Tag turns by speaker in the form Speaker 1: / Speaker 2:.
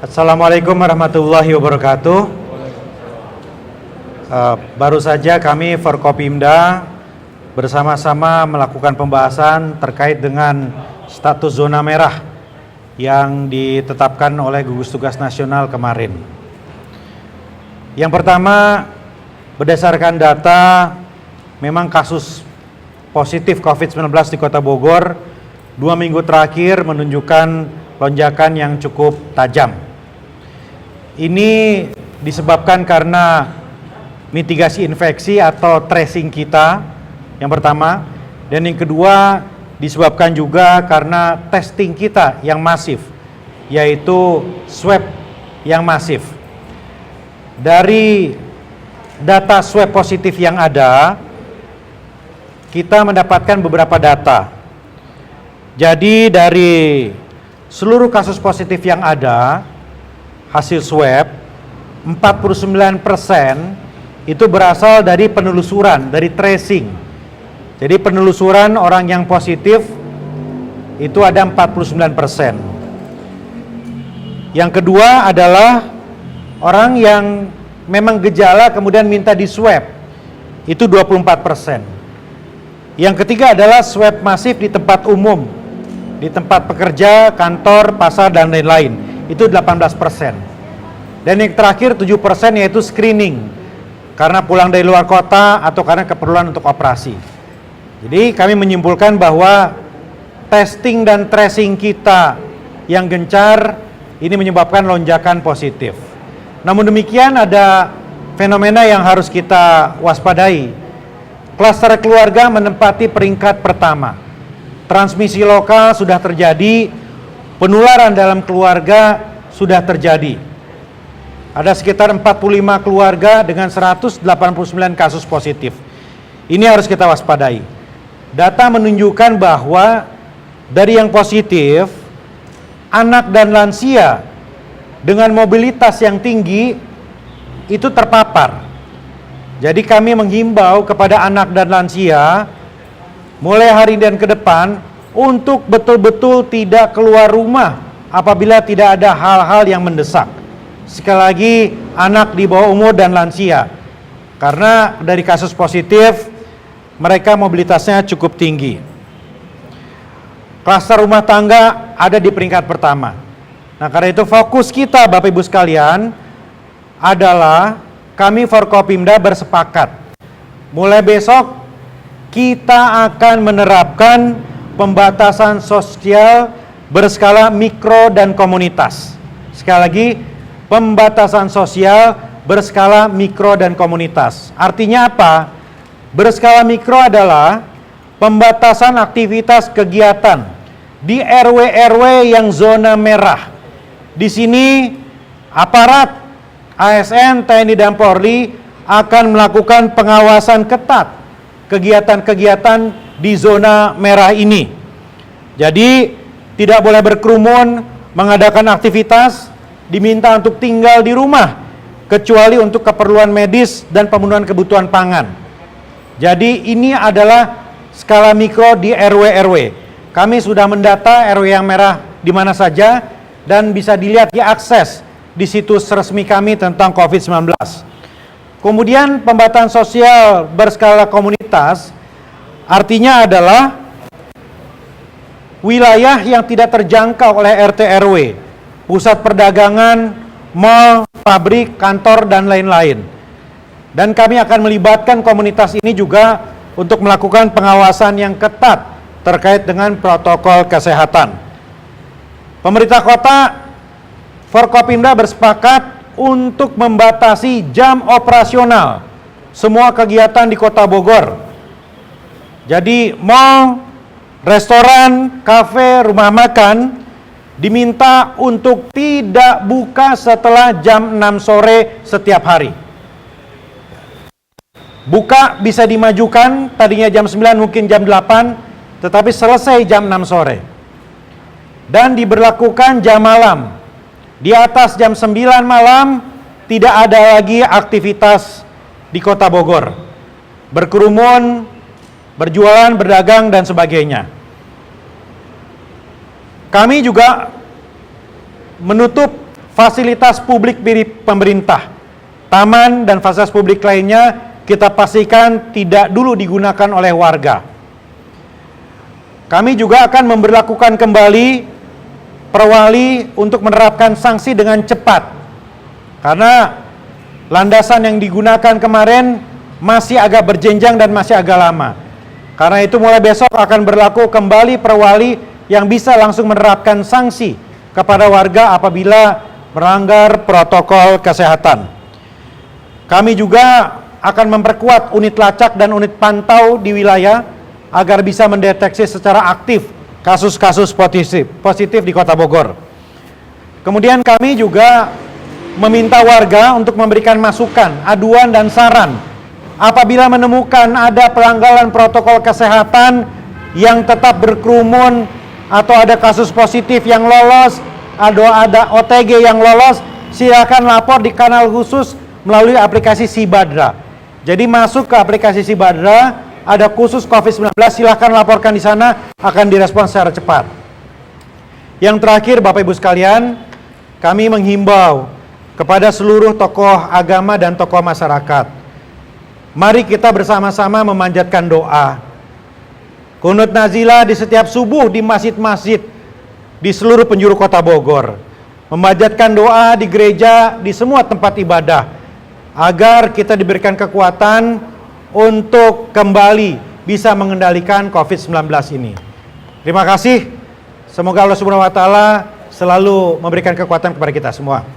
Speaker 1: Assalamualaikum warahmatullahi wabarakatuh. Baru saja kami Forkopimda bersama-sama melakukan pembahasan terkait dengan status zona merah yang ditetapkan oleh Gugus Tugas Nasional kemarin. Yang pertama, berdasarkan data, memang kasus positif COVID-19 di Kota Bogor 2 minggu terakhir menunjukkan lonjakan yang cukup tajam. Ini disebabkan karena mitigasi infeksi atau tracing kita yang pertama, dan yang kedua disebabkan juga karena testing kita yang masif, yaitu swab yang masif. Dari data swab positif yang ada, kita mendapatkan beberapa data. Jadi dari seluruh kasus positif yang ada, hasil swab 49% itu berasal dari penelusuran, dari tracing. Jadi penelusuran orang yang positif itu ada 49%. Yang kedua adalah orang yang memang gejala kemudian minta di swab, itu 24%. Yang ketiga adalah swab masif di tempat umum, di tempat pekerja, kantor, pasar, dan lain-lain, itu 18%. Dan yang terakhir 7% yaitu screening, karena pulang dari luar kota atau karena keperluan untuk operasi. Jadi kami menyimpulkan bahwa testing dan tracing kita yang gencar ini menyebabkan lonjakan positif. Namun demikian ada fenomena yang harus kita waspadai. Klaster keluarga menempati peringkat pertama. Transmisi lokal sudah terjadi, penularan dalam keluarga sudah terjadi. Ada sekitar 45 keluarga dengan 189 kasus positif. Ini harus kita waspadai. Data menunjukkan bahwa dari yang positif, anak dan lansia dengan mobilitas yang tinggi itu terpapar. Jadi kami menghimbau kepada anak dan lansia mulai hari dan ke depan untuk betul-betul tidak keluar rumah apabila tidak ada hal-hal yang mendesak. Sekali lagi, anak di bawah umur dan lansia, karena dari kasus positif mereka mobilitasnya cukup tinggi. Klaster rumah tangga ada di peringkat pertama. Nah, karena itu fokus kita Bapak Ibu sekalian adalah kami Forkopimda bersepakat mulai besok kita akan menerapkan pembatasan sosial berskala mikro dan komunitas. Sekali lagi, pembatasan sosial berskala mikro dan komunitas. Artinya apa? Berskala mikro adalah pembatasan aktivitas kegiatan di RW-RW yang zona merah. Di sini aparat ASN, TNI, dan Polri akan melakukan pengawasan ketat kegiatan-kegiatan di zona merah ini. Jadi tidak boleh berkerumun, mengadakan aktivitas, diminta untuk tinggal di rumah, kecuali untuk keperluan medis dan pemenuhan kebutuhan pangan. Jadi ini adalah skala mikro di RW-RW. Kami sudah mendata RW yang merah di mana saja dan bisa dilihat diakses di situs resmi kami tentang COVID-19. Kemudian pembatasan sosial berskala komunitas artinya adalah wilayah yang tidak terjangkau oleh RT RW, pusat perdagangan, mal, pabrik, kantor, dan lain-lain. Dan kami akan melibatkan komunitas ini juga untuk melakukan pengawasan yang ketat terkait dengan protokol kesehatan. Pemerintah kota Forkopimda bersepakat untuk membatasi jam operasional semua kegiatan di Kota Bogor. Jadi mal, restoran, kafe, rumah makan diminta untuk tidak buka setelah jam 6 sore setiap hari. Buka bisa dimajukan, tadinya jam 9 mungkin jam 8, tetapi selesai jam 6 sore. Dan diberlakukan jam malam. Di atas jam 9 malam tidak ada lagi aktivitas di Kota Bogor. Berkerumun, berjualan, berdagang, dan sebagainya. Kami juga menutup fasilitas publik milik pemerintah, taman dan fasilitas publik lainnya kita pastikan tidak dulu digunakan oleh warga. Kami juga akan memberlakukan kembali perwali untuk menerapkan sanksi dengan cepat. Karena landasan yang digunakan kemarin masih agak berjenjang dan masih agak lama. Karena itu mulai besok akan berlaku kembali perwali yang bisa langsung menerapkan sanksi kepada warga apabila melanggar protokol kesehatan. Kami juga akan memperkuat unit lacak dan unit pantau di wilayah agar bisa mendeteksi secara aktif kasus-kasus positif di Kota Bogor. Kemudian kami juga meminta warga untuk memberikan masukan, aduan dan saran apabila menemukan ada pelanggaran protokol kesehatan yang tetap berkerumun atau ada kasus positif yang lolos, ada OTG yang lolos, silakan lapor di kanal khusus melalui aplikasi Sibadra. Jadi masuk ke aplikasi Sibadra, ada khusus COVID-19, silakan laporkan di sana, akan direspon secara cepat. Yang terakhir, Bapak Ibu sekalian, kami menghimbau kepada seluruh tokoh agama dan tokoh masyarakat. Mari kita bersama-sama memanjatkan doa. Kunut nazilah di setiap subuh di masjid-masjid di seluruh penjuru Kota Bogor. Memanjatkan doa di gereja, di semua tempat ibadah, agar kita diberikan kekuatan untuk kembali bisa mengendalikan COVID-19 ini. Terima kasih. Semoga Allah Subhanahu wa taala selalu memberikan kekuatan kepada kita semua.